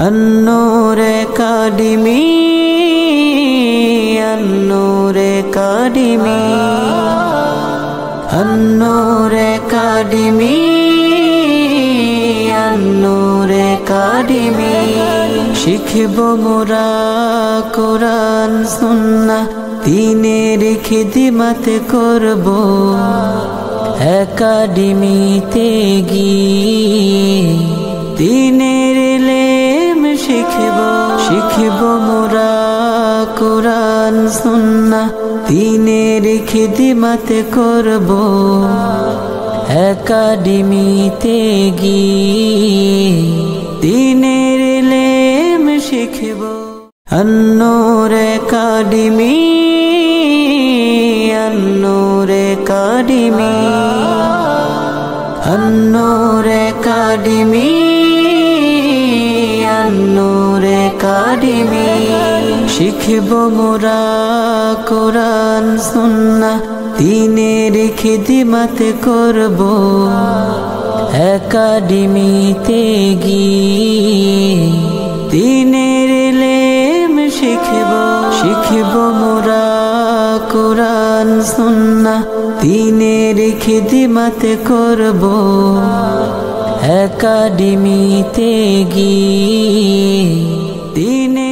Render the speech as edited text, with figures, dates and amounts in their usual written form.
আন-নূর academy, আন-নূর academy, আন-নূর academy, আন-নূর academy. শিখব মোরা কোরআন সুন্নাহ, দ্বীনের খিদমত করব একাডেমিতে গিয়ে। দ্বীনের ইলম শিখব মোরা কোরআন সুন্নাহ, দ্বীনের খিদমত করব একাডেমিতে গিয়ে। দ্বীনের ইলম শিখব। আন-নূর একাডেমি, আন-নূর একাডেমি, আন-নূর একাডেমি, আন-নূর একাডেমি। শিখব মোরা কোরআন সুন্নাহ, দ্বীনের খিদমত করব একাডেমিতে গিয়ে। দ্বীনের ইলম শিখব মোরা কোরআন সুন্নাহ, দ্বীনের খিদমত করব একাডেমিতে গিয়ে। দ্বীনের